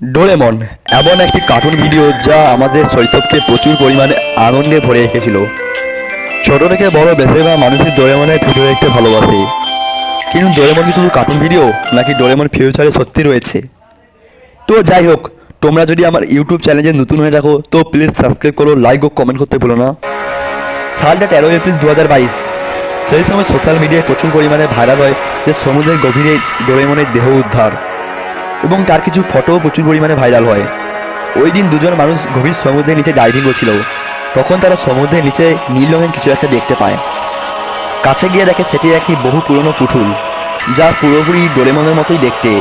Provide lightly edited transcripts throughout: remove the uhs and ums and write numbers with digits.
Doraemon এমন একটি cartoon video যা আমাদের শৈশবকে প্রচুর পরিমাণে আনন্দে ভরে রেখেছিল। ছোট থেকে বড় বেশিরভাগ মানুষই ডোরেমনের ভিডিও দেখতে ভালোবাসে। কিন্তু ডোরেমন কি শুধু কার্টুন ভিডিও, নাকি ডোরেমন ফিউচারে সত্যি রয়েছে? তো যাই হোক, তোমরা যদি আমার ইউটিউব চ্যানেলে নতুন হয়ে থাকো তো প্লিজ সাবস্ক্রাইব করো, লাইক ও কমেন্ট করতে ভুলো না। সালটা 13 এপ্রিল 2022। সেই সময় সোশ্যাল মিডিয়ায় প্রচুর পরিমাণে ভাইরাল হয় যে সমুদ্রের গভীরে ডোরেমনের দেহ উদ্ধার, এবং তার কিছু ফটোও প্রচুর পরিমাণে ভাইরাল হয়। ওই দিন দুজন মানুষ গভীর সমুদ্রের নিচে ডাইভিং করছিল। তখন তারা সমুদ্রের নিচে নীল রঙের কিছু একটা দেখতে পায়। কাছে গিয়ে দেখে সেটি একটি বহু পুরনো পুতুল, যা পুরোপুরি ডোরেমনের মতোই দেখতে।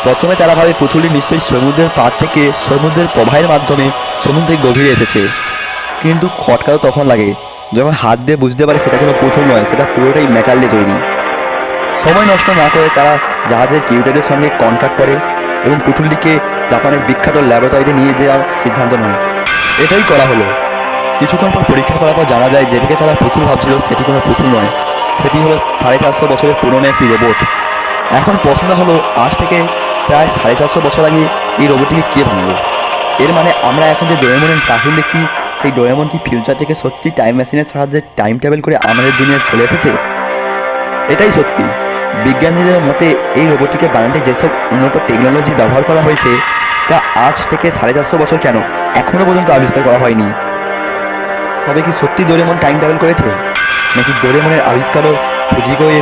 প্রথমে তারা ভাবে পুতুলটি নিশ্চয়ই সমুদ্রের পাড় থেকে সমুদ্রের প্রবাহের মাধ্যমে সমুদ্রের গভীরে এসেছে। কিন্তু খটকাও তখন লাগে যখন হাত দিয়ে বুঝতে পারে সেটা কোনো পুতুল নয়, সেটা পুরোটাই মেটাল দিয়ে তৈরি। সময় নষ্ট না করে তারা জাহাজের কিউটেডের সঙ্গে কন্ট্যাক্ট করে এবং পুতুলটিকে জাপানের বিখ্যাত ল্যাবরেটরিতে নিয়ে যাওয়ার সিদ্ধান্ত নেয়। এটাই করা হলো। কিছুক্ষণ পর পরীক্ষা করার পর জানা যায় যেটিকে তারা পুতুল ভাবছিল সেটি কোনো পুতুল নয়, সেটি হলো 450 বছরের পুরনো একটি রোবট। এখন প্রশ্নটা হলো, আজ থেকে প্রায় 450 বছর আগে এই রোবটটিকে কে বানালো? এর মানে আমরা এখন যে ডোরেমনের কার্টুন দেখছি, সেই ডোরেমন কি ফিউচার থেকে সত্যি টাইম মেশিনের সাহায্যে টাইম ট্রাভেল করে আমাদের দুনিয়ায় চলে এসেছে? এটাই সত্যি। বিজ্ঞানীদের মতে এই রোবটটিকে বানাতে যেসব উন্নত টেকনোলজি ব্যবহার করা হয়েছে তা আজ থেকে 450 বছর কেন এখনও পর্যন্ত আবিষ্কার করা হয়নি। তবে কি সত্যি ডোরেমন টাইম ট্রাভেল করেছে, নাকি ডোরেমনের আবিষ্কারও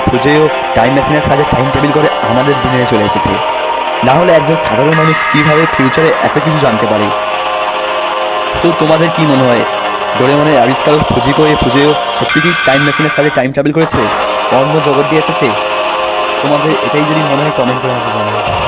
ফুজিও টাইম মেশিনের সাহায্যে টাইম ট্রাভেল করে আমাদের দুনিয়ায় চলে এসেছে? না হলে একজন সাধারণ মানুষ কীভাবে ফিউচারে এত কিছু জানতে পারে? তো তোমাদের কি মনে হয়, ডোরেমনের আবিষ্কারক ফুজিও সত্যি কি টাইম মেশিনের সাহায্যে টাইম ট্রাভেল করেছে, অন্য জগৎ দিয়ে এসেছে? তোমাদের এটাই যদি মনে হয় কমেন্ট করে আমাকে জানাও।